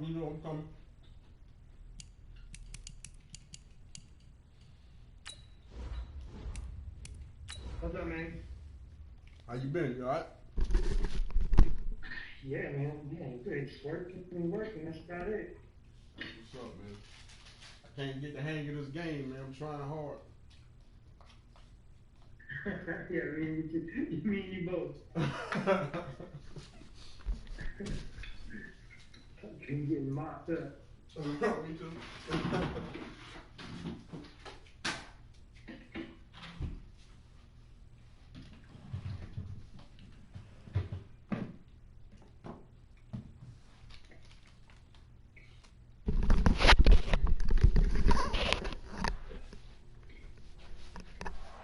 You know I'm coming. What's up, man? How you been? You alright? Yeah, man. Yeah, good. Just working and working. That's about it. What's up, man? I can't get the hang of this game, man. I'm trying hard. Yeah, you mean you both. I'm getting mopped up. Me too.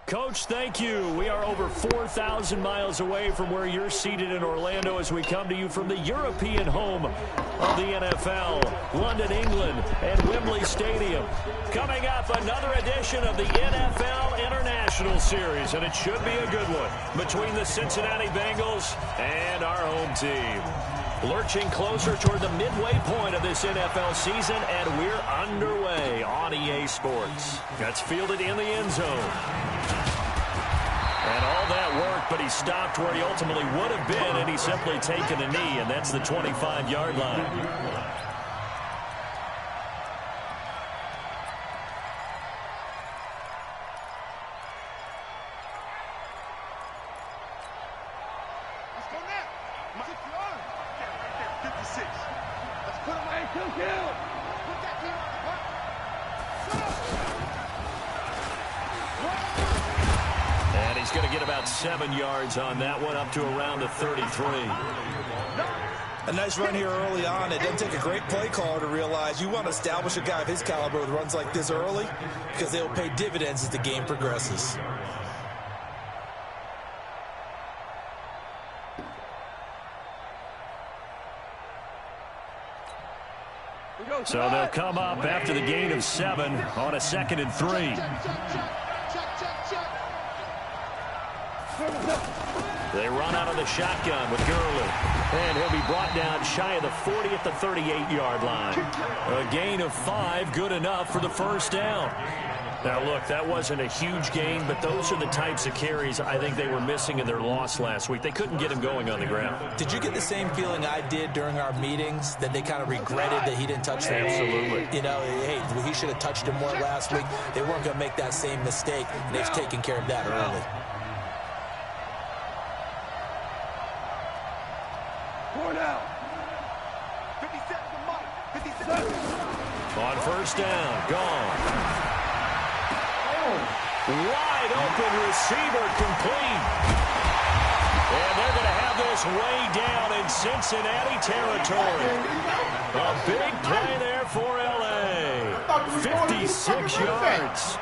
Coach, thank you. We are over 4,000 miles away from where you're seated in Orlando as we come to you from the European home of the NFL, London, England, and Wembley Stadium. Coming up, another edition of the NFL International Series, and it should be a good one between the Cincinnati Bengals and our home team. Lurching closer toward the midway point of this NFL season, and we're underway on EA Sports. That's fielded in the end zone. And all that work, but he stopped where he ultimately would have been, and he's simply taken a knee, and that's the 25-yard line. And he's going to get about 7 yards on that one, up to around the 33. A nice run here early on. It doesn't take a great play caller to realize you want to establish a guy of his caliber with runs like this early, because they will pay dividends as the game progresses. So they'll come up after the gain of 7 on a 2nd and 3. They run out of the shotgun with Gurley. And he'll be brought down shy of the 40 at the 38-yard line. A gain of 5, good enough for the first down. Now, look, that wasn't a huge gain, but those are the types of carries I think they were missing in their loss last week. They couldn't get him going on the ground. Did you get the same feeling I did during our meetings, that they kind of regretted that he didn't touch them? Absolutely. You know, hey, he should have touched him more last week. They weren't going to make that same mistake, and they've taken care of that early. On first down, gone. Wide open receiver, complete. And they're going to have this way down in Cincinnati territory. A big play there for L.A. 56 yards.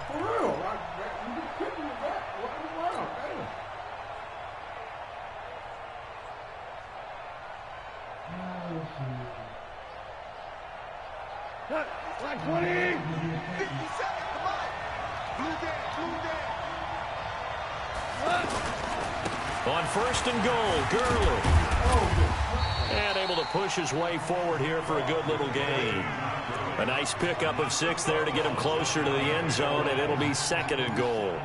For real. You just picking it back. What in the world? Like 20! 50 seconds, come on! Blue down. On first and goal, Gurley. And able to push his way forward here for a good little gain. A nice pickup of 6 there to get him closer to the end zone, and it'll be 2nd and goal.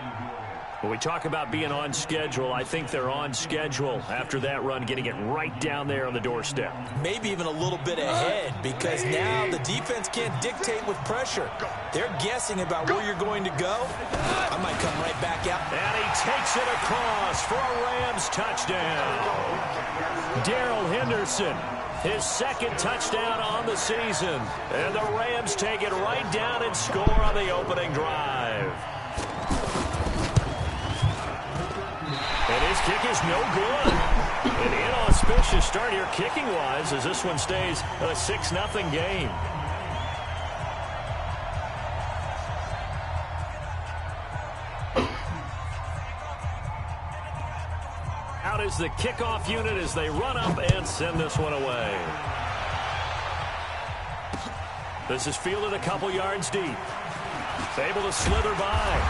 When we talk about being on schedule, I think they're on schedule after that run, getting it right down there on the doorstep. Maybe even a little bit ahead, because now the defense can't dictate with pressure. They're guessing about where you're going to go. I might come right back out. And he takes it across for a Rams touchdown. Darrell Henderson, his 2nd touchdown on the season. And the Rams take it right down and score on the opening drive. And his kick is no good. An inauspicious start here kicking-wise as this one stays a 6-0 game. Out is the kickoff unit as they run up and send this one away. This is fielded a couple yards deep. Able to slither by.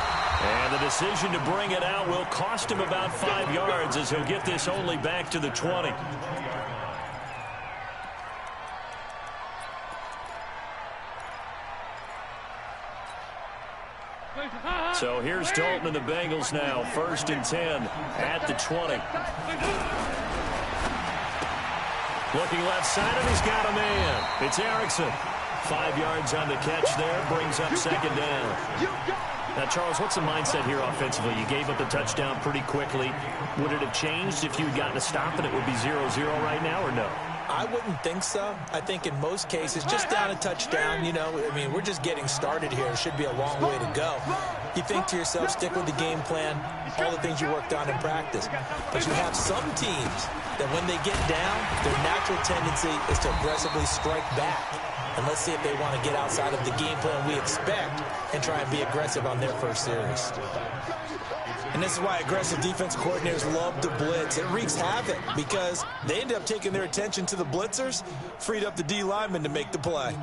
And the decision to bring it out will cost him about 5 yards as he'll get this only back to the 20. So here's Dalton and the Bengals now, 1st and 10 at the 20. Looking left side, and he's got a man. It's Erickson. 5 yards on the catch there, brings up 2nd down. Now, Charles, what's the mindset here offensively? You gave up the touchdown pretty quickly. Would it have changed if you had gotten a stop and it would be 0-0 right now, or no? I wouldn't think so. I think in most cases, just down a touchdown, you know, I mean, we're just getting started here. It should be a long way to go. You think to yourself, stick with the game plan, all the things you worked on in practice. But you have some teams that when they get down, their natural tendency is to aggressively strike back. And let's see if they want to get outside of the game plan we expect and try and be aggressive on their first series. And this is why aggressive defense coordinators love to blitz. It wreaks havoc because they end up taking their attention to the blitzers, freed up the D lineman to make the play.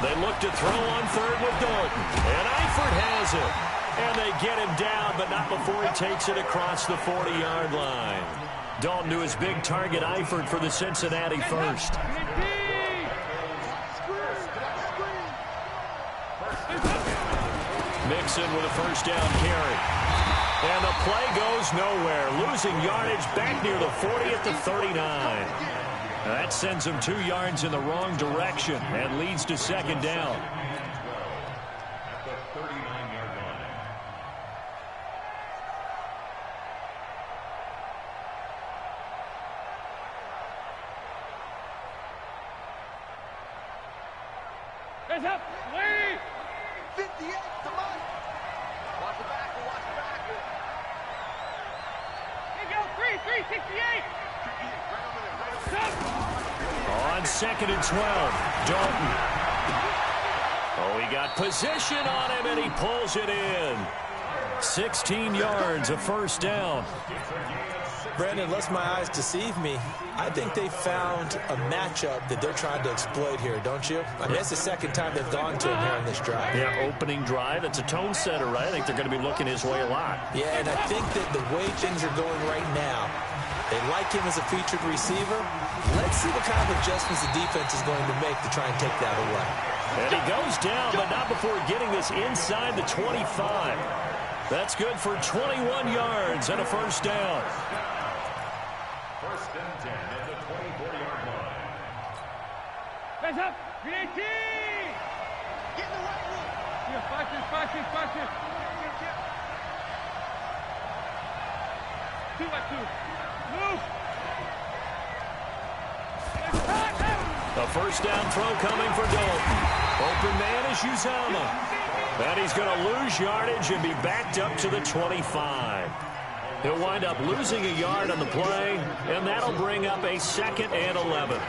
They look to throw on 3rd with Dalton. And Eifert has it. And they get him down, but not before he takes it across the 40-yard line. Dalton to his big target, Eifert, for the Cincinnati first. Mixon with a 1st down carry. And the play goes nowhere. Losing yardage back near the 40 at the 39. That sends him 2 yards in the wrong direction and leads to 2nd down. At the 39-yard line. Hands up, Lee! 58, come on! Watch the back, watch the back. Here you go, 368! On 2nd and 12, Dalton. Oh, he got position on him, and he pulls it in. 16 yards, a 1st down. Brandon, unless my eyes deceive me, I think they found a matchup that they're trying to exploit here, don't you? I mean, it's the 2nd time they've gone to him here in this drive. Yeah, opening drive. It's a tone setter, right? I think they're going to be looking his way a lot. Yeah, and I think that the way things are going right now, they like him as a featured receiver. Let's see what kind of adjustments the defense is going to make to try and take that away. And he goes down, but not before getting this inside the 25. That's good for 21 yards and a 1st down. 1st and 10 at the 24-yard line. Hands up, 318! Get in the right room! Yeah, watch this. 2 by 2. Move! A 1st down throw coming for Dalton. Open man is Uzama. And he's going to lose yardage and be backed up to the 25. He'll wind up losing a yard on the play, and that'll bring up a 2nd and 11.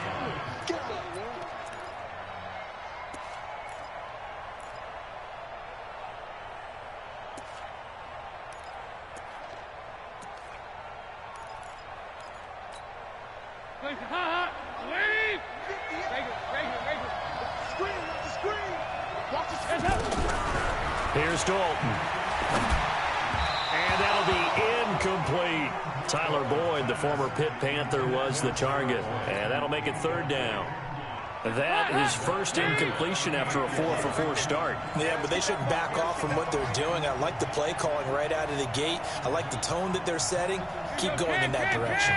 Here's Dalton. And that'll be incomplete. Tyler Boyd, the former Pitt Panther, was the target. And that'll make it 3rd down. That is 1st incompletion after a 4-for-4 start. Yeah, but they shouldn't back off from what they're doing. I like the play calling right out of the gate. I like the tone that they're setting. Keep going in that direction.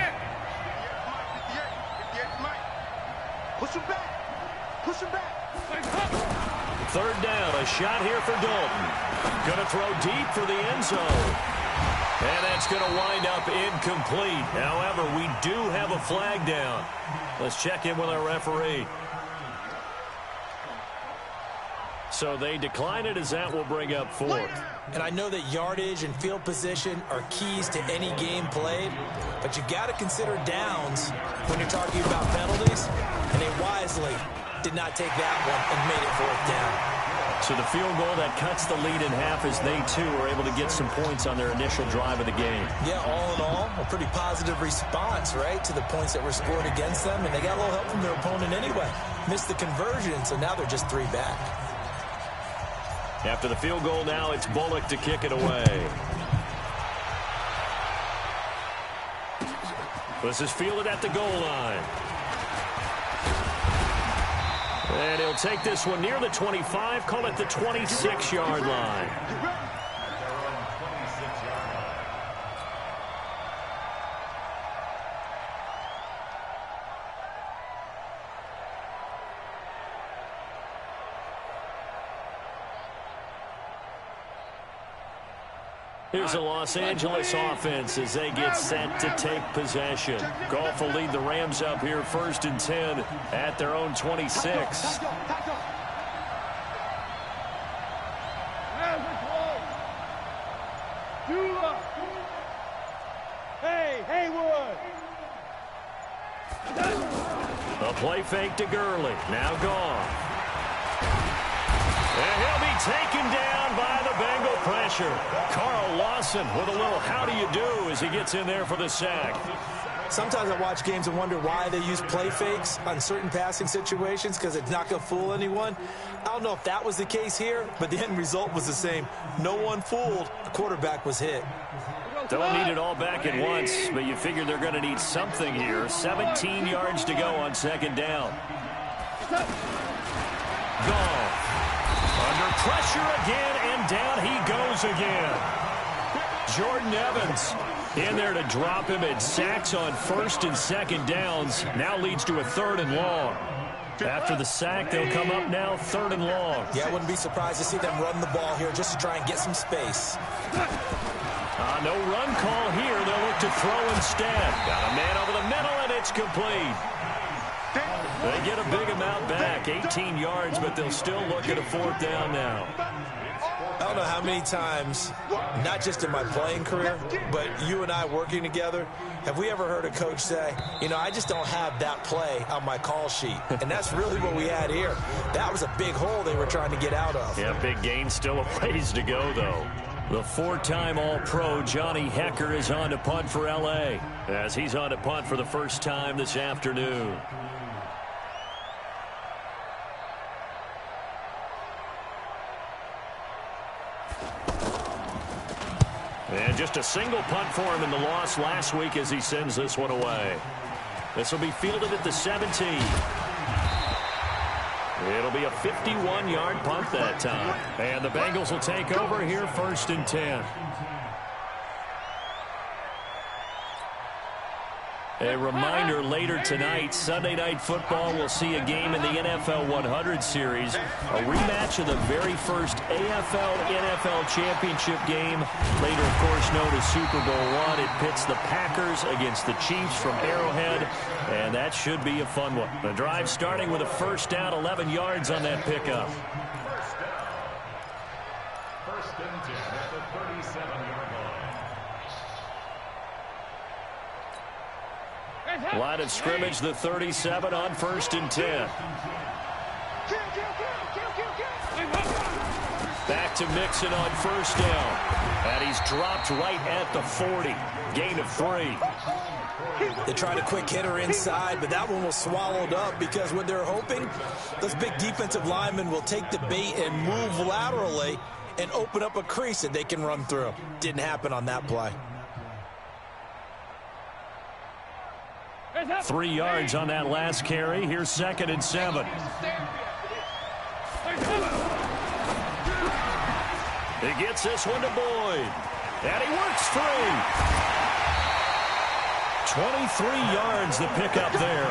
Push him back. Push him back. 3rd down, a shot here for Dalton. Going to throw deep for the end zone. And that's going to wind up incomplete. However, we do have a flag down. Let's check in with our referee. So they decline it, as that will bring up 4th. And I know that yardage and field position are keys to any game played, but you got to consider downs when you're talking about penalties, and they wisely did not take that one and made it 4th down. So the field goal that cuts the lead in half as they, too, are able to get some points on their initial drive of the game. Yeah, all in all, a pretty positive response, right, to the points that were scored against them. And they got a little help from their opponent anyway. Missed the conversion, so now they're just 3 back. After the field goal now, it's Bullock to kick it away. This is fielded at the goal line. And he'll take this one near the 25, call it the 26-yard line. Here's the Los Angeles offense as they get set to take possession. Goff will lead the Rams up here 1st and 10 at their own 26. Hey, Haywood! A play fake to Gurley. Now Goff. And he'll be taken down by the Bengal pressure. Carl Lawson with a little how do you do as he gets in there for the sack. Sometimes I watch games and wonder why they use play fakes on certain passing situations because it's not going to fool anyone. I don't know if that was the case here, but the end result was the same. No one fooled. The quarterback was hit. Don't need it all back at once, but you figure they're going to need something here. 17 yards to go on 2nd down. Goff. Under pressure again, and down he goes again. Jordan Evans in there to drop him at sacks on 1st and 2nd downs. Now leads to a 3rd and long. After the sack, they'll come up now 3rd and long. Yeah, I wouldn't be surprised to see them run the ball here just to try and get some space. No run call here. They'll look to throw instead. Got a man over the middle, and it's complete. They get a big amount back, 18 yards, but they'll still look at a 4th down now. I don't know how many times, not just in my playing career, but you and I working together, have we ever heard a coach say, you know, I just don't have that play on my call sheet. And that's really what we had here. That was a big hole they were trying to get out of. Yeah, big gain, still a ways to go, though. The 4-time All-Pro Johnny Hecker is on to punt for L.A. as he's on to punt for the first time this afternoon. And just a single punt for him in the loss last week as he sends this one away. This will be fielded at the 17. It'll be a 51-yard punt that time. And the Bengals will take over here 1st and 10. A reminder, later tonight, Sunday Night Football will see a game in the NFL 100 Series, a rematch of the very first AFL-NFL Championship game, later, of course, known as Super Bowl I. It pits the Packers against the Chiefs from Arrowhead, and that should be a fun one. The drive starting with a 1st down, 11 yards on that pickup. 1st and 10 at the 37-yard line. Line of scrimmage, the 37 on 1st and 10. Back to Mixon on 1st down. And he's dropped right at the 40. Gain of 3. They tried a quick hitter inside, but that one was swallowed up because what they're hoping, those big defensive linemen will take the bait and move laterally and open up a crease that they can run through. Didn't happen on that play. 3 yards on that last carry. Here's 2nd and 7. He gets this one to Boyd. And he works free. 23 yards the pickup there.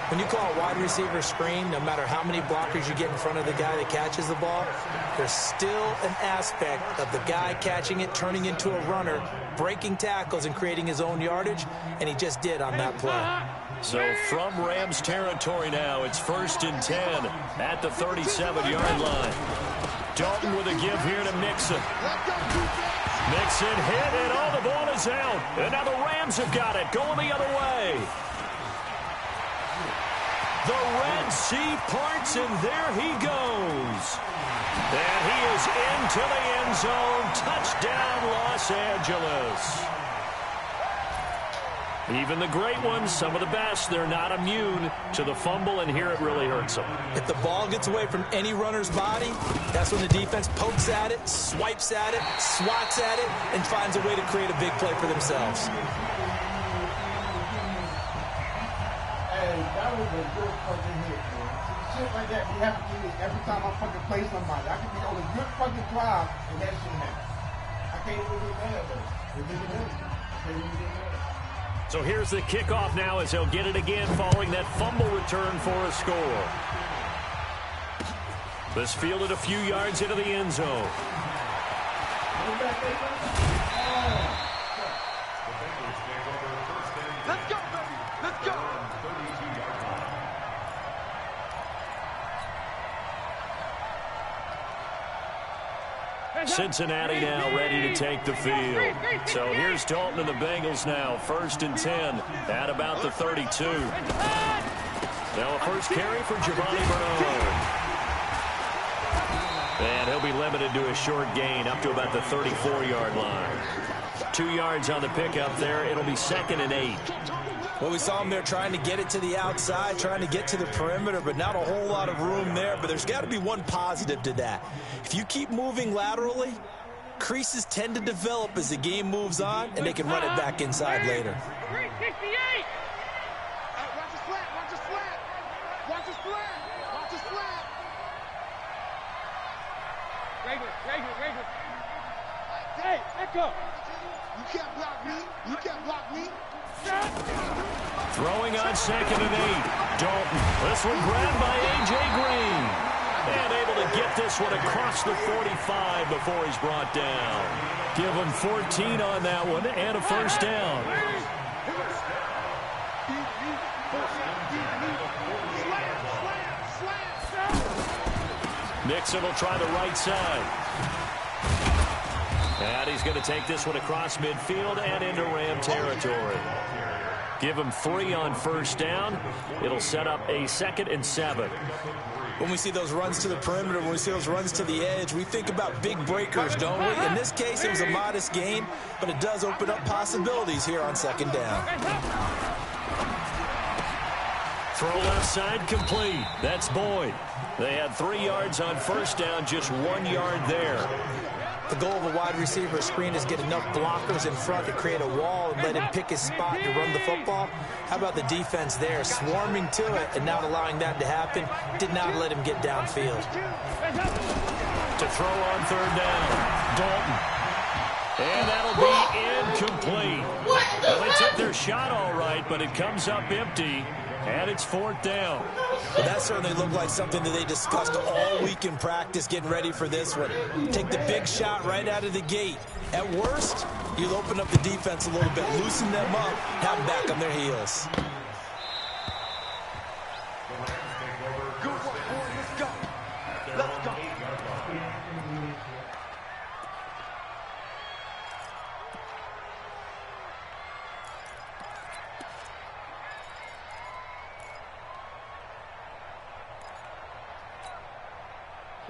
When you call a wide receiver screen, no matter how many blockers you get in front of the guy that catches the ball, there's still an aspect of the guy catching it, turning into a runner, breaking tackles and creating his own yardage, and he just did on that play. So from Rams territory now, it's 1st and 10 at the 37-yard line. Dalton with a give here to Mixon. Mixon hit, and the ball is out. And now the Rams have got it, going the other way. The Red Sea parts, and there he goes. And he is into the end zone. Touchdown, Los Angeles. Even the great ones, some of the best, they're not immune to the fumble, and here it really hurts them. If the ball gets away from any runner's body, that's when the defense pokes at it, swipes at it, swats at it, and finds a way to create a big play for themselves. Hey, that was a good fucking hit, man. Shit like that be happening to me every time I fucking play somebody. I could be on a good fucking drive, and that shit happens. I can't even get mad though. It's just I can't even get mad. So here's the kickoff now as he'll get it again following that fumble return for a score. This fielded a few yards into the end zone. Let's go, baby. Let's go. Cincinnati now ready to take the field. So here's Dalton and the Bengals now. 1st and 10 at about the 32. Now a first carry for Giovanni Bernard. And he'll be limited to a short gain up to about the 34-yard line. 2 yards on the pickup there. It'll be 2nd and 8. Well, we saw him there trying to get it to the outside, trying to get to the perimeter, but not a whole lot of room there. But there's got to be one positive to that. If you keep moving laterally, creases tend to develop as the game moves on, and they can run it back inside later. 368. Watch the slant. Watch the slant. Watch the slant. Watch the slant. Regular. Hey, echo. You can't block me. You can't block me. Throwing on 2nd and 8. Dalton. This one grabbed by A.J. Green. And able to get this one across the 45 before he's brought down. Give him 14 on that one and a first down. Nixon will try the right side. And he's going to take this one across midfield and into Ram territory. Give him 3 on first down. It'll set up a 2nd and 7. When we see those runs to the perimeter, when we see those runs to the edge, we think about big breakers, don't we? In this case, it was a modest gain, but it does open up possibilities here on 2nd down. Throw left side complete. That's Boyd. They had 3 yards on first down, just 1 yard there. The goal of a wide receiver screen is get enough blockers in front to create a wall and let him pick his spot to run the football. How about the defense there, swarming to it and not allowing that to happen? Did not let him get downfield. To throw on 3rd down, Dalton. And that'll be incomplete. Well, they took their shot all right, but it comes up empty. And it's 4th down. Well, that certainly looked like something that they discussed all week in practice, getting ready for this one. Take the big shot right out of the gate. At worst, you'll open up the defense a little bit, loosen them up, have them back on their heels. Good work, boy. Let's go. Let's go.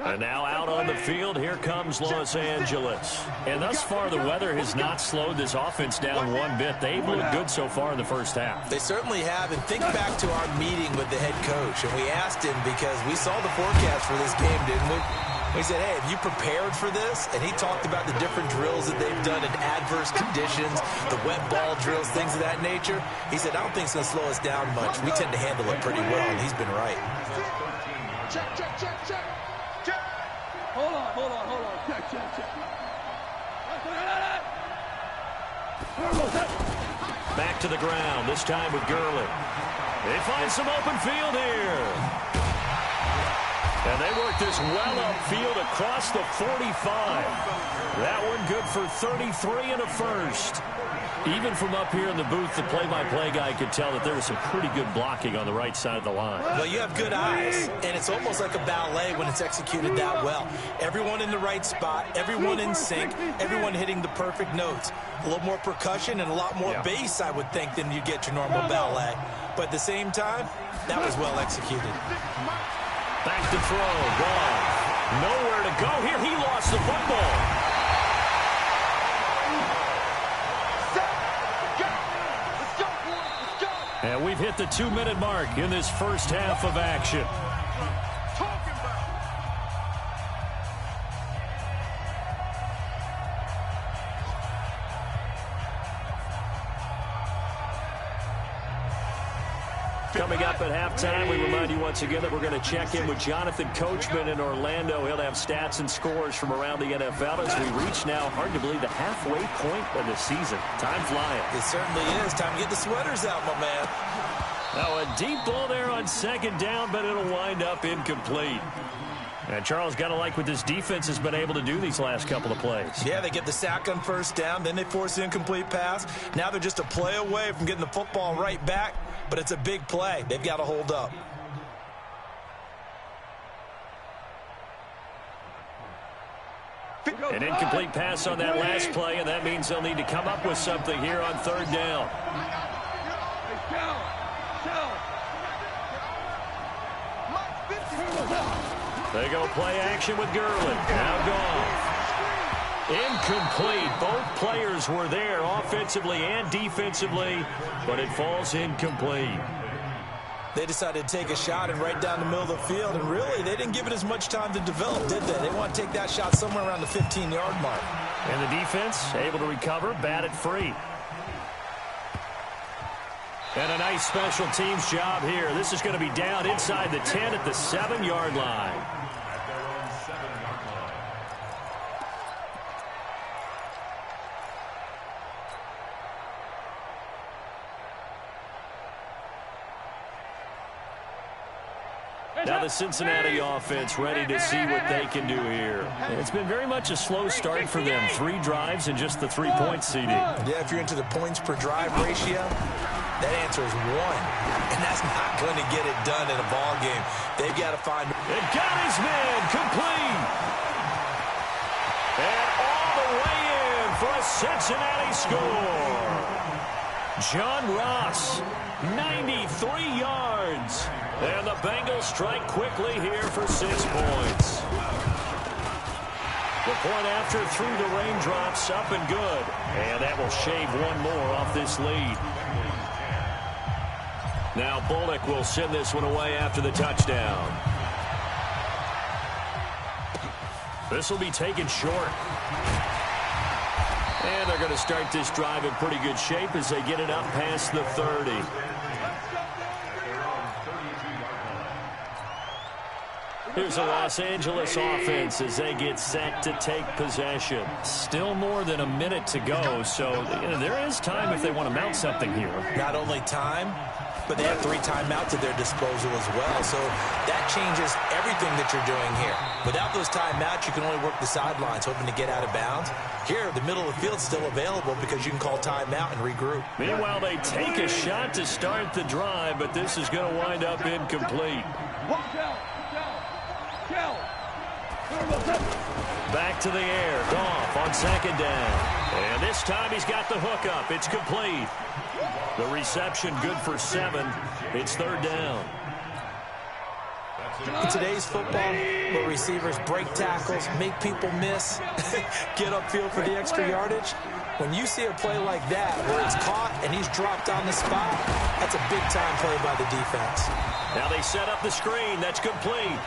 And now out on the field, here comes Los Angeles. And thus far, the weather has not slowed this offense down one bit. They've looked good so far in the first half. They certainly have. And think back to our meeting with the head coach. And we asked him, because we saw the forecast for this game, didn't we? We said, hey, have you prepared for this? And he talked about the different drills that they've done in adverse conditions, the wet ball drills, things of that nature. He said, I don't think it's going to slow us down much. We tend to handle it pretty well, and he's been right. Check. Hold on. Check. Back to the ground, this time with Gurley. They find some open field here. And they work this well upfield across the 45. That one good for 33 and a first. Even from up here in the booth, the play-by-play guy could tell that there was some pretty good blocking on the right side of the line. Well, you have good eyes, and it's almost like a ballet when it's executed that well. Everyone in the right spot, everyone in sync, everyone hitting the perfect notes. A little more percussion and a lot more bass, I would think, than you get your normal ballet. But at the same time, That was well executed. Back to throw. Goff. Nowhere to go here. He lost the football. And we've hit the 2-minute mark in this first half of action. Coming up at halftime, we remind you once again that we're going to check in with Jonathan Coachman in Orlando. He'll have stats and scores from around the NFL as we reach now, hard to believe, the halfway point of the season. Time flying. It certainly is. Time to get the sweaters out, my man. Now a deep ball there on second down, but it'll wind up incomplete. And Charles, got to like what this defense has been able to do these last couple of plays. Yeah, they get the sack on first down, then they force the incomplete pass. Now they're just a play away from getting the football right back, but it's a big play. They've got to hold up. An incomplete pass on that last play, and that means they'll need to come up with something here on third down. They go play action with Gurley. Now Goff. Incomplete. Both players were there offensively and defensively, but it falls incomplete. They decided to take a shot and right down the middle of the field, and really, they didn't give it as much time to develop, did they? They want to take that shot somewhere around the 15-yard mark. And the defense able to recover, bat it free. And a nice special teams job here. This is going to be down inside the 10 at the 7-yard line. Now the Cincinnati offense ready to see what they can do here. It's been very much a slow start for them. 3 drives and just the 3-point seeding. Yeah, if you're into the points per drive ratio, that answer is 1. And that's not going to get it done in a ball game. They've got to find... It got his man complete. And all the way in for a Cincinnati score. John Ross, 93 yards. And the Bengals strike quickly here for 6 points. The point after through the raindrops, up and good. And that will shave 1 more off this lead. Now Bullock will send this one away after the touchdown. This will be taken short. And they're going to start this drive in pretty good shape as they get it up past the 30. Here's the Los Angeles offense as they get set to take possession. Still more than a minute to go, so there is time if they want to mount something here. Not only time, but they have 3 timeouts at their disposal as well, so that changes everything that you're doing here. Without those timeouts, you can only work the sidelines, hoping to get out of bounds. Here, the middle of the field's still available because you can call timeout and regroup. Meanwhile, they take a shot to start the drive, but this is going to wind up incomplete. Back to the air. Goff on second down. And this time he's got the hook up. It's complete. The reception good for 7. It's third down. In today's football, where receivers break tackles, make people miss, get upfield for the extra yardage, when you see a play like that where it's caught and he's dropped on the spot, that's a big-time play by the defense. Now they set up the screen. That's complete.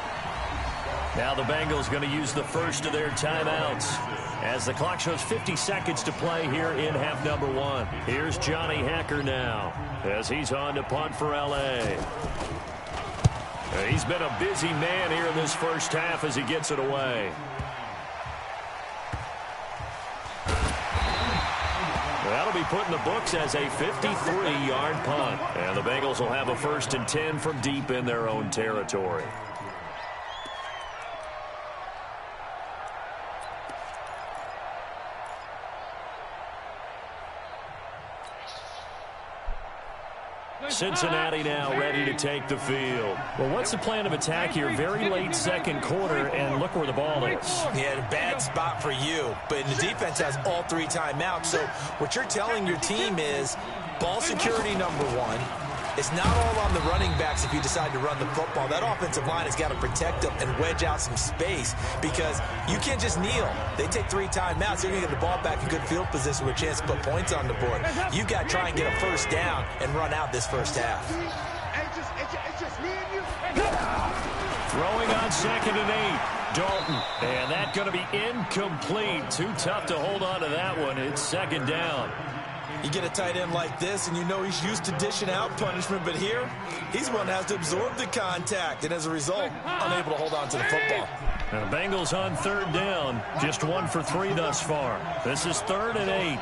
Now the Bengals going to use the first of their timeouts as the clock shows 50 seconds to play here in half number 1. Here's Johnny Hacker now as he's on to punt for L.A. He's been a busy man here in this first half as he gets it away. That'll be put in the books as a 53-yard punt. And the Bengals will have a 1st and 10 from deep in their own territory. Cincinnati now ready to take the field. Well, what's the plan of attack here? Very late second quarter, and look where the ball is. Yeah, a bad spot for you, but the defense has all 3 timeouts. So what you're telling your team is ball security number 1, It's not all on the running backs if you decide to run the football. That offensive line has got to protect them and wedge out some space because you can't just kneel. They take 3 timeouts. They're going to get the ball back in good field position with a chance to put points on the board. You've got to try and get a first down and run out this first half. Throwing on 2nd and 8. Dalton. And that's going to be incomplete. Too tough to hold on to that one. It's 2nd down. You get a tight end like this, and you know he's used to dishing out punishment, but here, he's one that has to absorb the contact, and as a result, unable to hold on to the football. And the Bengals on 3rd down. Just 1 for 3 thus far. This is 3rd and 8.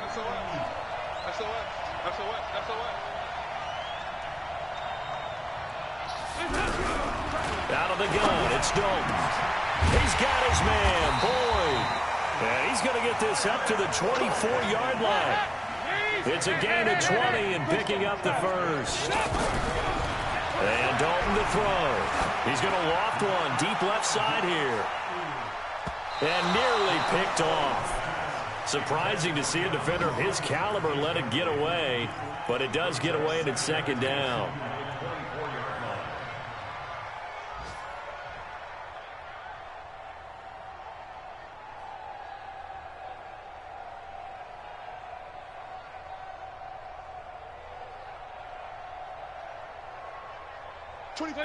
Out of the gun, it's Dalton. He's got his man, Boyd. And he's going to get this up to the 24-yard line. It's a gain of 20 and picking up the first. And Dalton to throw. He's going to loft one deep left side here. And nearly picked off. Surprising to see a defender of his caliber let it get away. But it does get away and it's 2nd down.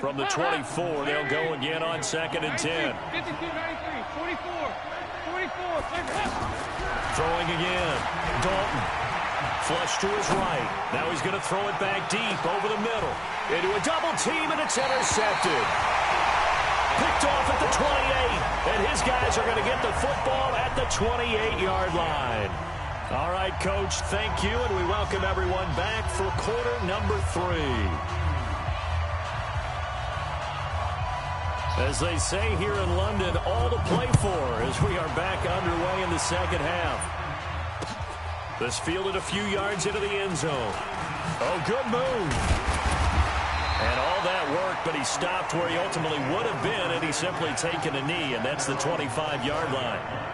From the 24, they'll go again on 2nd and 10. 52, 93, 44. Throwing again. Dalton. Flush to his right. Now he's going to throw it back deep over the middle. Into a double team, and it's intercepted. Picked off at the 28. And his guys are going to get the football at the 28-yard line. All right, Coach, thank you, and we welcome everyone back for quarter number 3. As they say here in London, all to play for as we are back underway in the 2nd half. This fielded a few yards into the end zone. Oh, good move. And all that work, but he stopped where he ultimately would have been, and he's simply taken a knee, and that's the 25-yard line.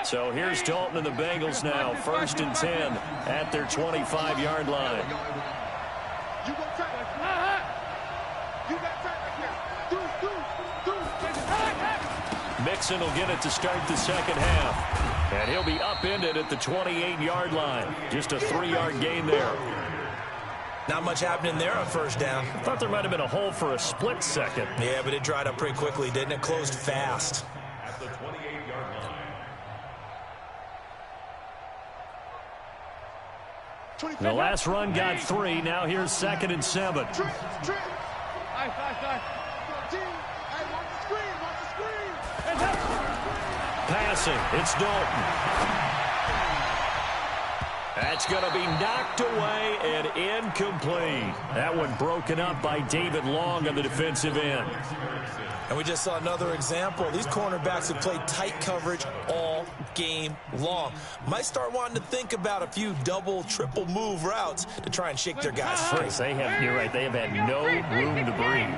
So here's Dalton and the Bengals now. 1st and 10 at their 25-yard line. Mixon will get it to start the 2nd half. And he'll be upended at the 28-yard line. Just a 3-yard gain there. Not much happening there on 1st down. I thought there might have been a hole for a split second. Yeah, but it dried up pretty quickly, didn't it? Closed fast. At the 28-yard line. The last run got 3. Now here's 2nd and 7. Passing. It's Dalton. That's going to be knocked away and incomplete. That one broken up by David Long on the defensive end. And we just saw another example. These cornerbacks have played tight coverage all game long. Might start wanting to think about a few double, triple move routes to try and shake their guys free. You're right, they have had no room to breathe.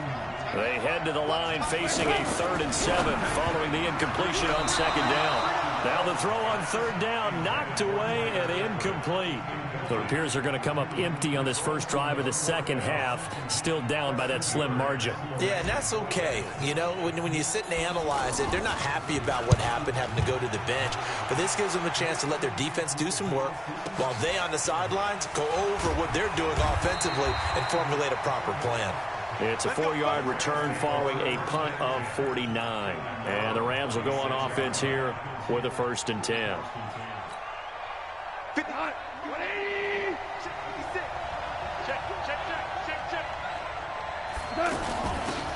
They head to the line facing a 3rd and 7 following the incompletion on 2nd down. Now the throw on 3rd down, knocked away and incomplete. So it appears they're going to come up empty on this first drive of the 2nd half, still down by that slim margin. Yeah, and that's okay. You know, when you sit and analyze it, they're not happy about what happened, having to go to the bench. But this gives them a chance to let their defense do some work while they on the sidelines go over what they're doing offensively and formulate a proper plan. It's a 4-yard return following a punt of 49. And the Rams will go on offense here with a 1st and 10.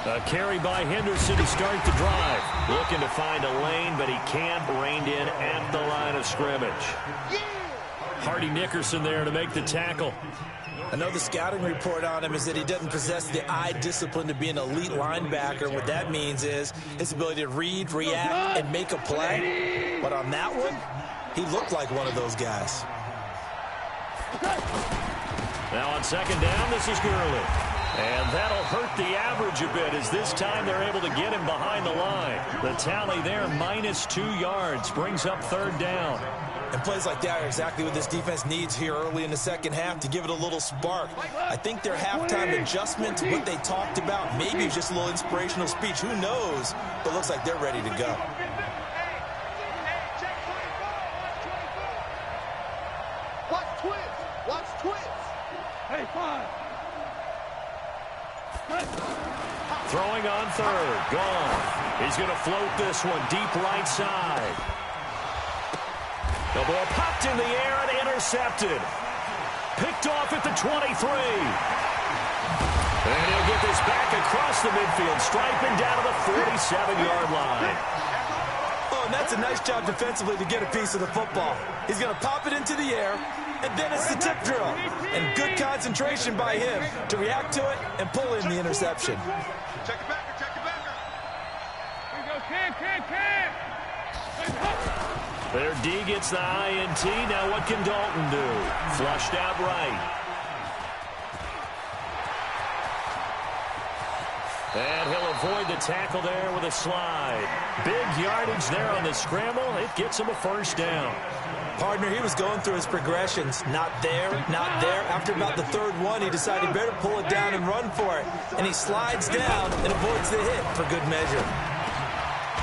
A carry by Henderson to start the drive. Looking to find a lane, but he can't. Reined in at the line of scrimmage. Hardy Nickerson there to make the tackle. I know the scouting report on him is that he doesn't possess the eye discipline to be an elite linebacker. What that means is his ability to read, react, and make a play. But on that one, he looked like one of those guys. Now on 2nd down, this is Gurley. And that'll hurt the average a bit as this time they're able to get him behind the line. The tally there, -2 yards, brings up 3rd down. And plays like that are exactly what this defense needs here early in the second half to give it a little spark. I think their halftime adjustment to what they talked about, maybe just a little inspirational speech, who knows, but looks like they're ready to go. Watch twins. Watch twins. Hey, 5. Throwing on 3rd, gone. He's going to float this one deep right side. The ball popped in the air and intercepted. Picked off at the 23. And he'll get this back across the midfield, striping down to the 47-yard line. Oh, and that's a nice job defensively to get a piece of the football. He's going to pop it into the air, and then it's the tip drill. And good concentration by him to react to it and pull in the interception. Check it backer, check it backer. Here we go, Cam. Their D gets the INT. Now what can Dalton do? Flushed out right. And he'll avoid the tackle there with a slide. Big yardage there on the scramble. It gets him a 1st down. Partner, he was going through his progressions. Not there, not there. After about the 3rd one, he decided he better pull it down and run for it. And he slides down and avoids the hit for good measure.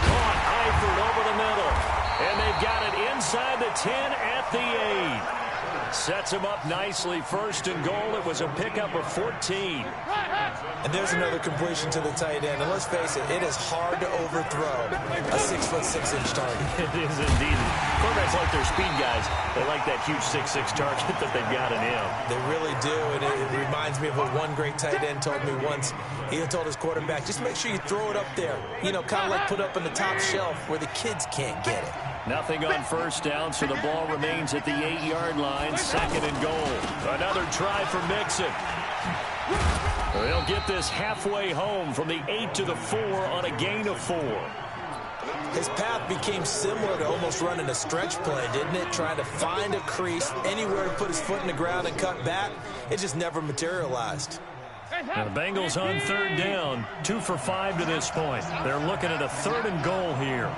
Caught Eifert over the middle. And they've got it inside the 10 at the 8. Sets him up nicely. 1st and goal. It was a pickup of 14. And there's another completion to the tight end. And let's face it, it is hard to overthrow a 6'6" target. It is indeed. Quarterbacks like their speed guys. They like that huge 6'6" target that they've got in him. They really do. And it reminds me of what one great tight end told me once. He had told his quarterback, just make sure you throw it up there. You know, kind of like put up on the top shelf where the kids can't get it. Nothing on 1st down, so the ball remains at the 8-yard line. 2nd and goal. Another try for Mixon. They'll get this halfway home from the 8 to the 4 on a gain of 4. His path became similar to almost running a stretch play, didn't it? Trying to find a crease, anywhere to put his foot in the ground and cut back. It just never materialized. Now the Bengals on 3rd down. 2 for 5 to this point. They're looking at a 3rd and goal here.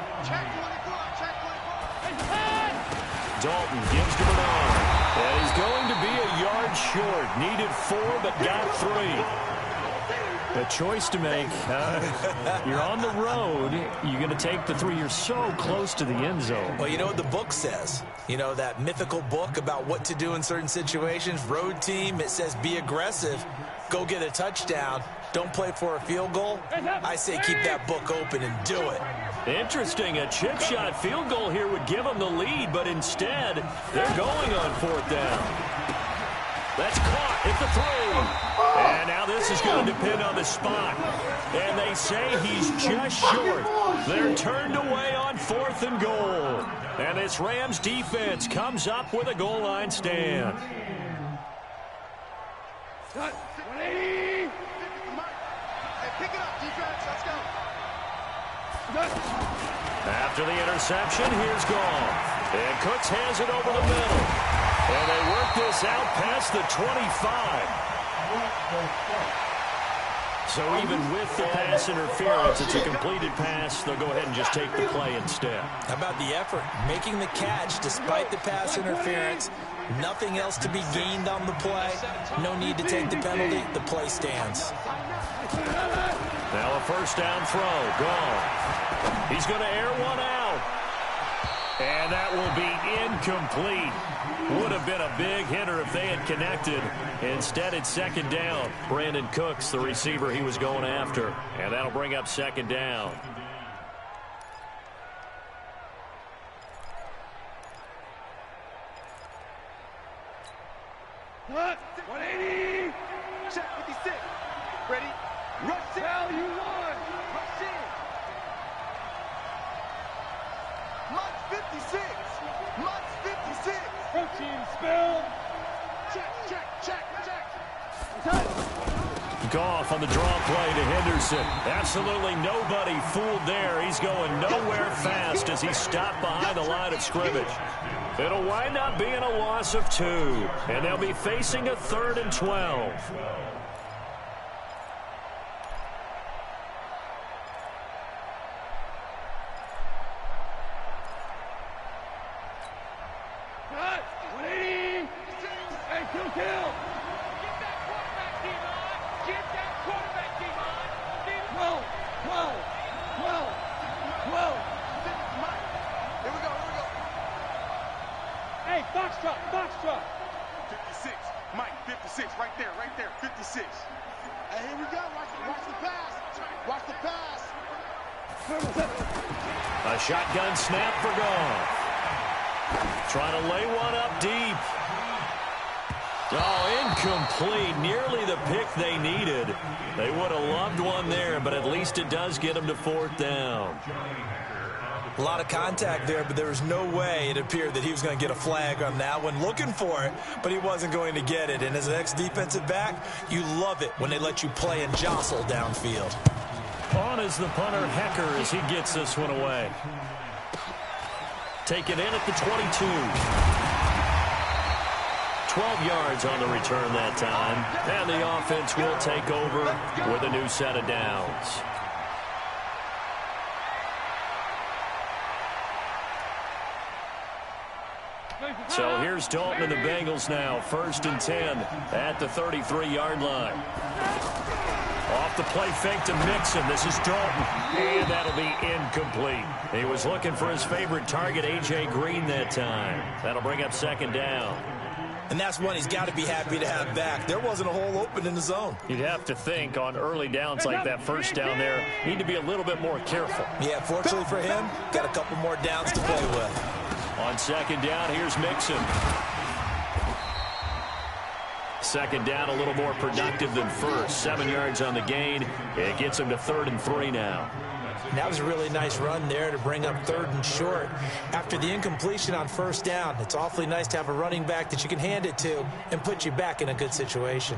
Dalton gives to Bernard. And he's going to be a yard short. Needed 4, but got 3. A choice to make. You're on the road. You're going to take the 3. You're so close to the end zone. Well, you know what the book says. You know, that mythical book about what to do in certain situations. Road team, it says be aggressive. Go get a touchdown. Don't play for a field goal. I say keep that book open and do it. Interesting. A chip shot field goal here would give them the lead, but instead, they're going on 4th down. That's caught at the 3. And now this is going to depend on the spot. And they say he's just short. They're turned away on 4th and goal. And this Rams defense comes up with a goal line stand. 180. Pick it up, defense. Let's go. After the interception, here's Goff. And Cooks has it over the middle. And they work this out past the 25. So even with the pass interference, it's a completed pass. They'll go ahead and just take the play instead. How about the effort? Making the catch despite the pass interference. Nothing else to be gained on the play. No need to take the penalty. The play stands. Now a 1st down throw. Gone. He's going to air one out. And that will be incomplete. Would have been a big hitter if they had connected. Instead, it's 2nd down. Brandon Cooks, the receiver he was going after. And that'll bring up 2nd down. What? 180. Check 56. Ready? Rush down, you won. Rush in. Lunch 56. Lunch 56. Protein spill. Check. Goff on the draw play to Henderson. Absolutely nobody fooled there. He's going nowhere fast as he's stopped behind the line of scrimmage. It'll wind up being a loss of 2. And they'll be facing a 3rd and 12. Hey, box truck, box truck. 56, Mike, 56, right there, 56. Hey, here we go, watch the pass, watch the pass. A shotgun snap for Goff. Trying to lay one up deep. Oh, incomplete. Nearly the pick they needed. They would have loved one there, but at least it does get them to 4th down. A lot of contact there, but there was no way it appeared that he was going to get a flag on that one. Looking for it, but he wasn't going to get it. And as an ex-defensive back, you love it when they let you play and jostle downfield. On is the punter, Hecker, as he gets this one away. Taken in at the 22. 12 yards on the return that time. And the offense will take over with a new set of downs. So here's Dalton and the Bengals now. 1st and 10 at the 33-yard line. Off the play fake to Mixon. This is Dalton. And that'll be incomplete. He was looking for his favorite target, A.J. Green, that time. That'll bring up 2nd down. And that's one he's got to be happy to have back. There wasn't a hole open in the zone. You'd have to think on early downs like that, 1st down there, need to be a little bit more careful. Yeah, fortunately for him, got a couple more downs to play with. On 2nd down, here's Mixon. 2nd down, a little more productive than 1st. 7 yards on the gain. It gets him to 3rd and 3 now. And that was a really nice run there to bring up 3rd and short. After the incompletion on 1st down, it's awfully nice to have a running back that you can hand it to and put you back in a good situation.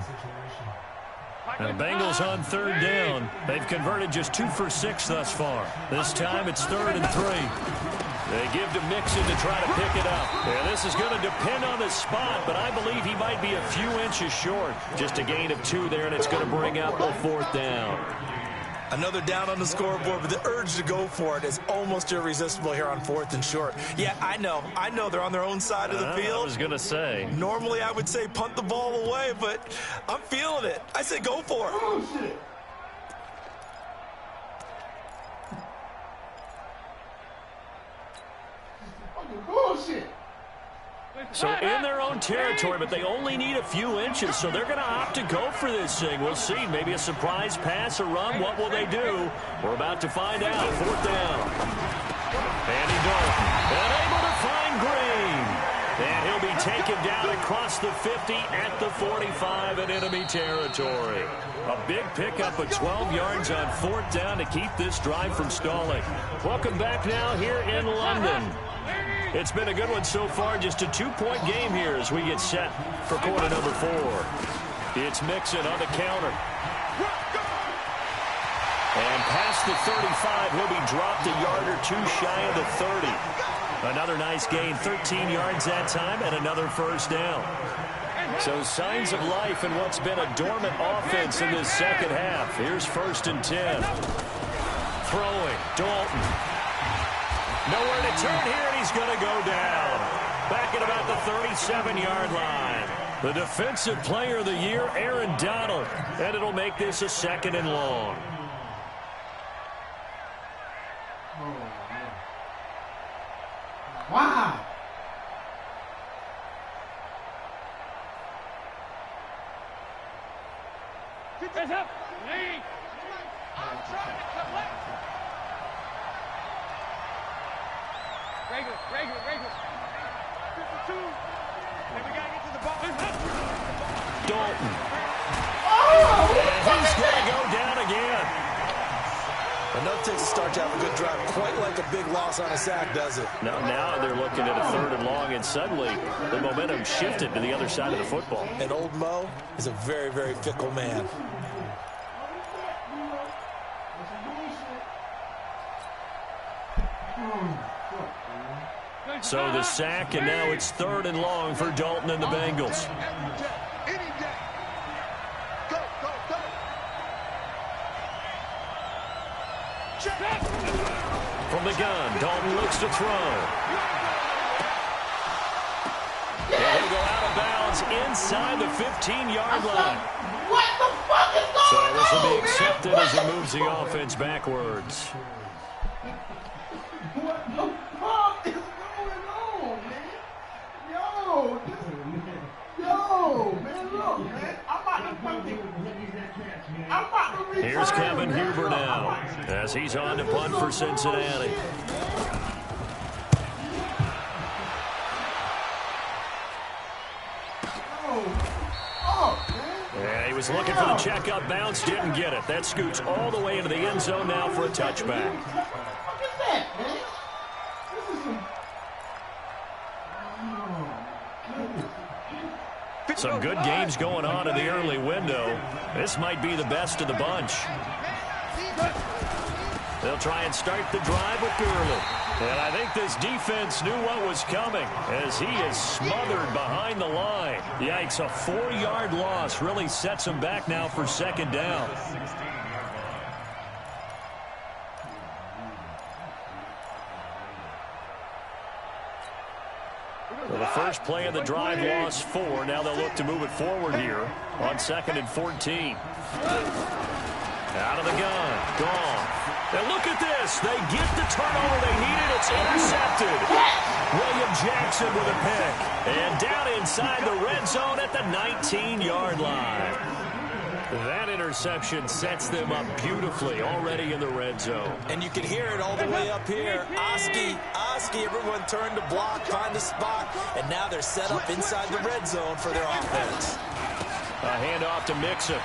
And the Bengals on 3rd down. They've converted just 2 for 6 thus far. This time it's 3rd and 3. They give to Mixon to try to pick it up. Yeah, this is going to depend on the spot, but I believe he might be a few inches short. Just a gain of 2 there, and it's going to bring up a 4th down. Another down on the scoreboard, but the urge to go for it is almost irresistible here on 4th and short. Yeah, I know they're on their own side of the field. I was going to say. Normally I would say punt the ball away, but I'm feeling it. I say go for it. Oh, shit. Bullshit. So in their own territory, but they only need a few inches, so they're going to opt to go for this thing. We'll see. Maybe a surprise pass or run. What will they do? We're about to find out. 4th down. Andy Dalton, unable to find Green. And he'll be taken down across the 50 at the 45 in enemy territory. A big pickup of 12 yards on 4th down to keep this drive from stalling. Welcome back now here in London. It's been a good one so far. Just a 2-point game here as we get set for quarter number 4. It's Mixon on the counter. And past the 35, he'll be dropped a yard or 2 shy of the 30. Another nice gain, 13 yards that time, and another 1st down. So signs of life in what's been a dormant offense in this 2nd half. Here's 1st and 10. Throwing, Dalton. Nowhere to turn here, and he's going to go down. Back at about the 37-yard line. The Defensive Player of the Year, Aaron Donald. And it'll make this a 2nd and long. Wow. Hands up. Lead. I'm trying to collect. Regular. 52. Then we got to get to the ball. Dalton. Oh! And he's going to go down again. Enough takes a start to have a good drive. Quite like a big loss on a sack, does it? Now they're looking at a 3rd and long, and suddenly the momentum shifted to the other side of the football. And old Mo is a very, very fickle man. So the sack, and now it's 3rd and long for Dalton and the Bengals. From the gun, Dalton looks to throw. And he'll go out of bounds inside the 15-yard line. What the fuck is going on? So this will be accepted as it moves the offense backwards. What the fuck is going on, man? Yo, man, look, man. I'm about to Here's Kevin Huber now, as he's on to punt for Cincinnati. Yeah, he was looking for the checkup bounce, didn't get it. That scoots all the way into the end zone now for a touchback. What is that, man? Some good games going on in the early window. This might be the best of the bunch. They'll try and start the drive with Gurley. And I think this defense knew what was coming as he is smothered behind the line. Yikes, a 4-yard loss really sets him back now for second down. Well, the first play of the drive lost 4. Now they'll look to move it forward here on 2nd and 14. Out of the gun. Gone. And look at this. They get the turnover they needed. It's intercepted. William Jackson with a pick. And down inside the red zone at the 19-yard line. That interception sets them up beautifully already in the red zone. And you can hear it all the way up here. Oski, everyone turned to block, find a spot, and now they're set up inside the red zone for their offense. A handoff to Mixon.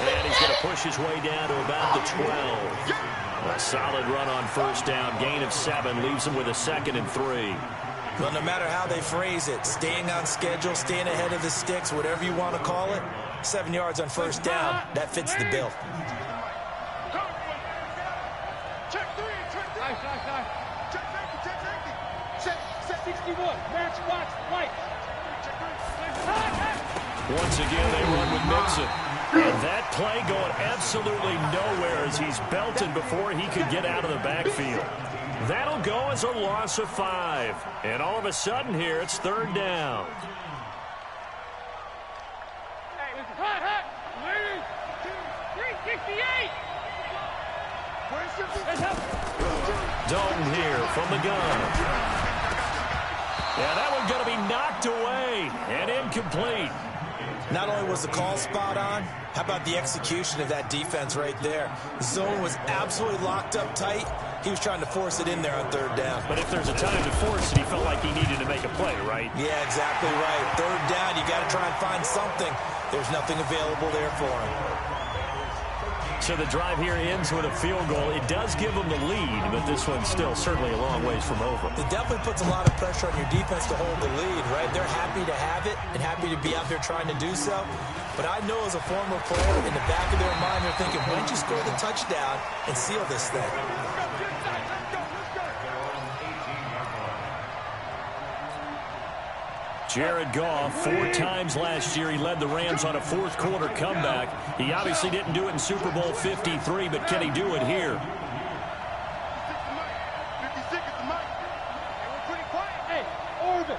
And he's going to push his way down to about the 12. A solid run on first down. Gain of 7 leaves him with a 2nd and 3. Well, no matter how they phrase it, staying on schedule, staying ahead of the sticks, whatever you want to call it, 7 yards on first down, that fits the bill. Check 61. Match, watch, white. Once again, they run with Mixon. And that play going absolutely nowhere as he's belted before he could get out of the backfield. That'll go as a loss of 5. And all of a sudden here, it's 3rd down. Hot. 368. Dalton here from the gun. Yeah, that one's going to be knocked away and incomplete. Not only was the call spot on, how about the execution of that defense right there? The zone was absolutely locked up tight. He was trying to force it in there on 3rd down. But if there's a time to force it, he felt like he needed to make a play, right? Yeah, exactly right. 3rd down, you got to try and find something. There's nothing available there for him. So the drive here ends with a field goal. It does give them the lead, but this one's still certainly a long ways from over. It definitely puts a lot of pressure on your defense to hold the lead, right? They're happy to have it and happy to be out there trying to do so. But I know as a former player, in the back of their mind, they're thinking, why don't you score the touchdown and seal this thing? Jared Goff, 4 times last year, he led the Rams on a 4th quarter comeback. He obviously didn't do it in Super Bowl 53, but can he do it here? 56 is the mic. We're pretty quiet. Hey, Orbit.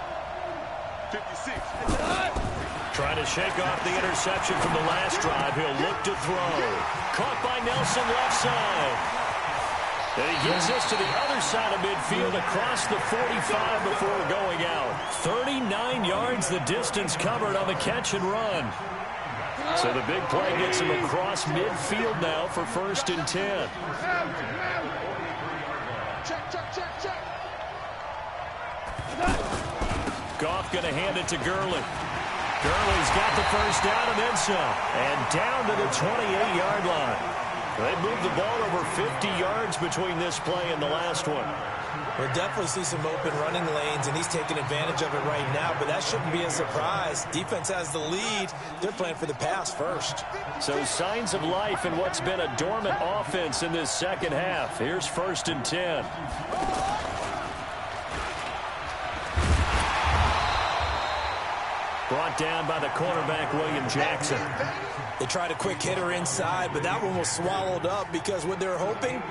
56. Trying to shake off the interception from the last drive. He'll look to throw. Caught by Nelson left side. And he gets this to the other side of midfield across the 45 before going out. 39 yards the distance covered on the catch and run. So the big play gets him across midfield now for 1st and 10. Check. Goff going to hand it to Gurley. Gurley's got the first down and then some. And down to the 28-yard line. They moved the ball over 50 yards between this play and the last one. We'll definitely see some open running lanes, and he's taking advantage of it right now, but that shouldn't be a surprise. Defense has the lead. They're playing for the pass first. So signs of life in what's been a dormant offense in this second half. Here's 1st and 10. Brought down by the cornerback, William Jackson. They tried a quick hitter inside, but that one was swallowed up because what they're hoping,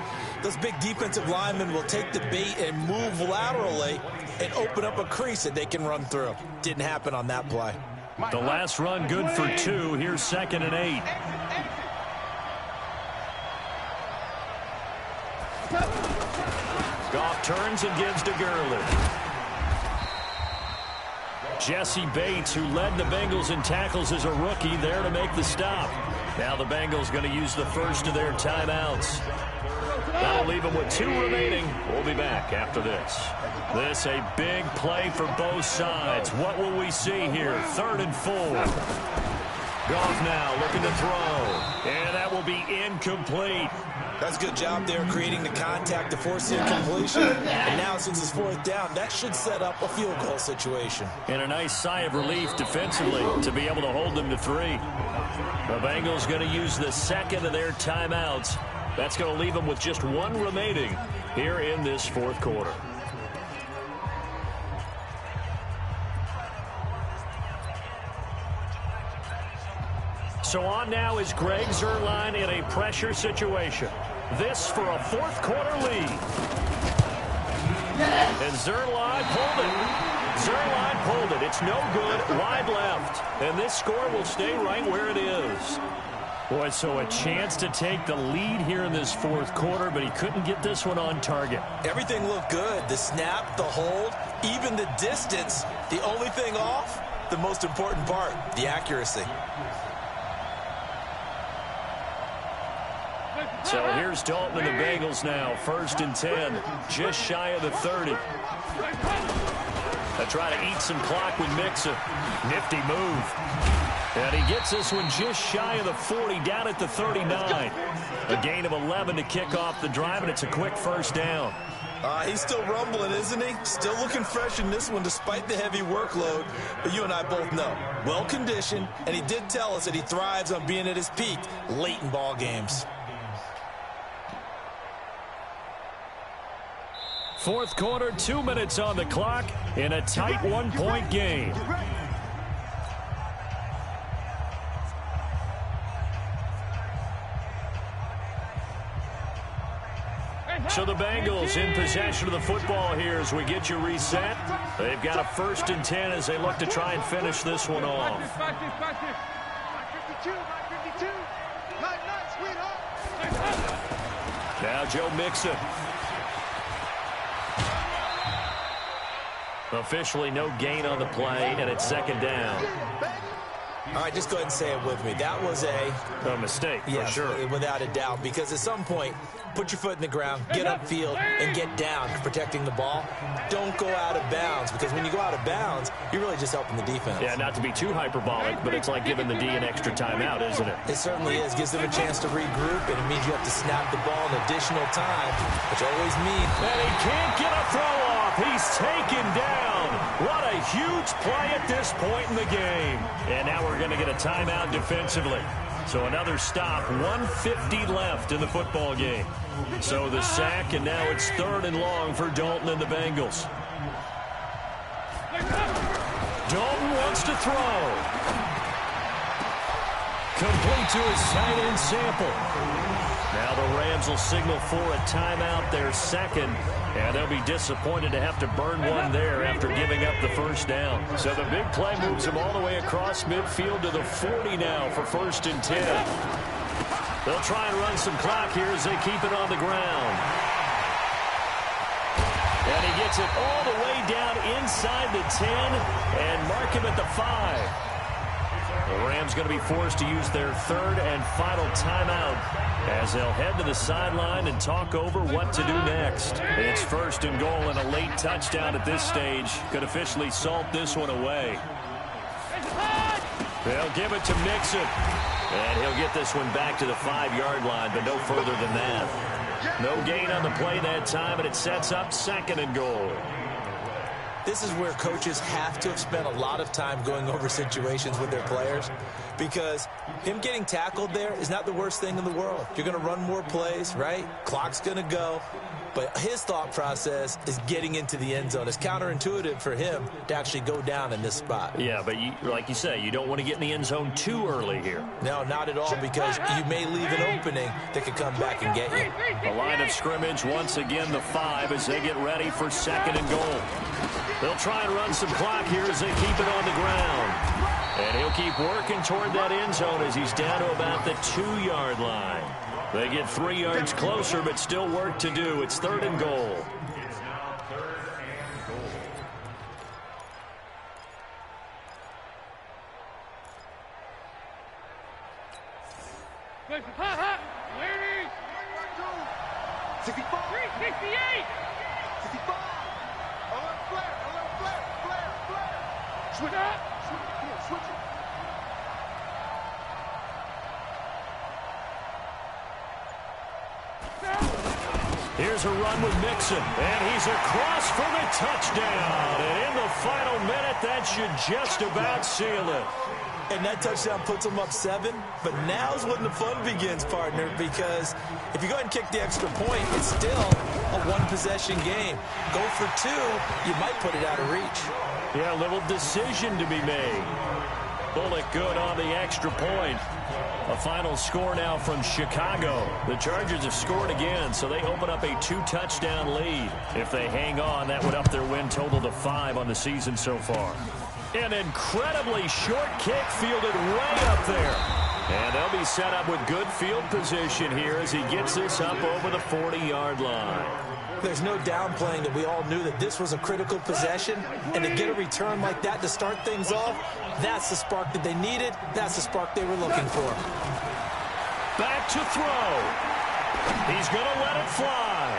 those big defensive linemen will take the bait and move laterally and open up a crease that they can run through. Didn't happen on that play. The last run good for 2. Here's 2nd and 8. Goff turns and gives to Gurley. Jesse Bates, who led the Bengals in tackles as a rookie, there to make the stop. Now the Bengals going to use the first of their timeouts. That'll leave them with 2 remaining. We'll be back after this. This a big play for both sides. What will we see here? 3rd and 4. Goff now looking to throw. And that will be incomplete. That's a good job there creating the contact to force the incompletion. And now since it's 4th down, that should set up a field goal situation. And a nice sigh of relief defensively to be able to hold them to 3. The Bengals going to use the 2nd of their timeouts. That's going to leave them with just 1 remaining here in this 4th quarter. So on now is Greg Zuerlein in a pressure situation. This for a 4th quarter lead. And Zuerlein pulled it. Zuerlein pulled it. It's no good. Wide left. And this score will stay right where it is. Boy, so a chance to take the lead here in this 4th quarter, but he couldn't get this one on target. Everything looked good. The snap, the hold, even the distance. The only thing off, the most important part, the accuracy. So here's Dalton and the Bengals now. 1st and 10, just shy of the 30. They try to eat some clock with Mixon. Nifty move. And he gets this one just shy of the 40, down at the 39. A gain of 11 to kick off the drive, and it's a quick 1st down. He's still rumbling, isn't he? Still looking fresh in this one despite the heavy workload. But you and I both know, well-conditioned, and he did tell us that he thrives on being at his peak late in ball games. 4th quarter, 2 minutes on the clock in a tight 1-point game. So the Bengals in possession of the football here as we get you reset. They've got a 1st and 10 as they look to try and finish this one off. Now Joe Mixon. Officially no gain on the play, and it's 2nd down. All right, just go ahead and say it with me. That was a mistake, for sure. Without a doubt, because at some point, put your foot in the ground, get upfield, and get down protecting the ball. Don't go out of bounds, because when you go out of bounds, you're really just helping the defense. Yeah, not to be too hyperbolic, but it's like giving the D an extra timeout, isn't it? It certainly is. Gives them a chance to regroup, and it means you have to snap the ball an additional time, which always means... And he can't get a throw off. He's taken down. What a huge play at this point in the game. And now we're going to get a timeout defensively. So another stop, 1:50 left in the football game. So the sack, and now it's 3rd and long for Dalton and the Bengals. Dalton wants to throw. Complete to his tight end Sample. Now the Rams will signal for a timeout, their 2nd, and they'll be disappointed to have to burn one there after giving up the 1st down. So the big play moves them all the way across midfield to the 40 now for 1st and 10. They'll try and run some clock here as they keep it on the ground. And he gets it all the way down inside the 10 and mark him at the 5. The Rams going to be forced to use their 3rd and final timeout as they'll head to the sideline and talk over what to do next. It's 1st and goal, and a late touchdown at this stage could officially salt this one away. They'll give it to Mixon, and he'll get this one back to the 5-yard line, but no further than that. No gain on the play that time, and it sets up 2nd and goal. This is where coaches have to have spent a lot of time going over situations with their players, because him getting tackled there is not the worst thing in the world. You're going to run more plays, right? Clock's going to go. But his thought process is getting into the end zone. It's counterintuitive for him to actually go down in this spot. Yeah, but like you say, you don't want to get in the end zone too early here. No, not at all, because you may leave an opening that could come back and get you. The line of scrimmage, once again, the 5 as they get ready for 2nd and goal. They'll try and run some clock here as they keep it on the ground. And he'll keep working toward that end zone as he's down to about the 2-yard line. They get 3 yards closer, but still work to do. It's 3rd and goal. It's now 3rd and goal. Hot, hot. Ladies. 65. 368. 65. A little flare. Switch up. Switch it. Here's a run with Mixon, and he's across for the touchdown. And in the final minute, that should just about seal it. And that touchdown puts them up 7. But now's when the fun begins, partner, because if you go ahead and kick the extra point, it's still a one-possession game. Go for 2, you might put it out of reach. Yeah, a little decision to be made. Bullock good on the extra point. A final score now from Chicago. The Chargers have scored again, so they open up a 2-touchdown lead. If they hang on, that would up their win total to 5 on the season so far. An incredibly short kick fielded way up there. And they'll be set up with good field position here as he gets this up over the 40-yard line. There's no downplaying that we all knew that this was a critical possession, and to get a return like that to start things off, that's the spark that they needed. That's the spark they were looking for. Back to throw. He's going to let it fly.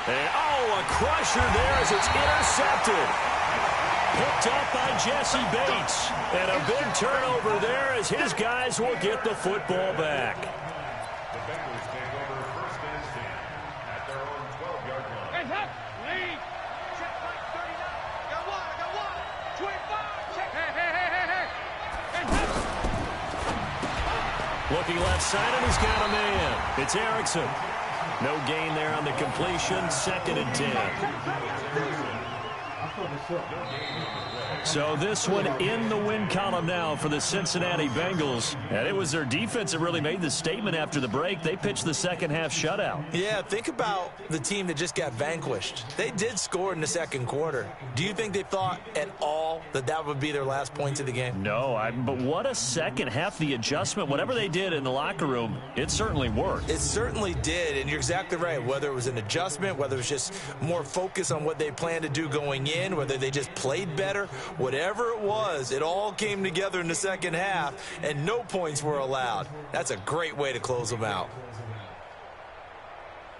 And, a crusher there as it's intercepted. Picked up by Jesse Bates. And a big turnover there as his guys will get the football back. The Bengals take over 1st and 10 at their own 12-yard line. Hands up. Lead. Check point 39. Got one. 25. Check. Hey. Hands up. Looking left side, and he's got a man. It's Erickson. No gain there on the completion. 2nd and 10. So this one in the win column now for the Cincinnati Bengals. And it was their defense that really made the statement after the break. They pitched the second-half shutout. Yeah, think about the team that just got vanquished. They did score in the 2nd quarter. Do you think they thought at all that that would be their last points of the game? No, but what a second half. The adjustment, whatever they did in the locker room, it certainly worked. It certainly did, and you're exactly right. Whether it was an adjustment, whether it was just more focus on what they planned to do going in, whether they just played better, whatever it was, it all came together in the 2nd half, and no points were allowed. That's a great way to close them out.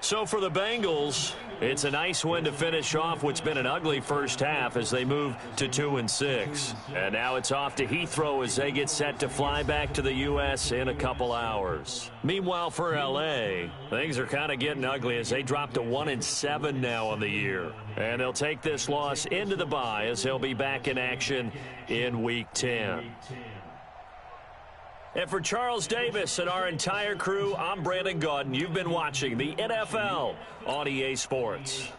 So for the Bengals, it's a nice win to finish off what's been an ugly first half as they move to 2-6. And now it's off to Heathrow as they get set to fly back to the U.S. in a couple hours. Meanwhile, for L.A., things are kind of getting ugly as they drop to 1-7 now on the year. And they'll take this loss into the bye as they'll be back in action in Week 10. And for Charles Davis and our entire crew, I'm Brandon Gaudin. You've been watching the NFL on EA Sports.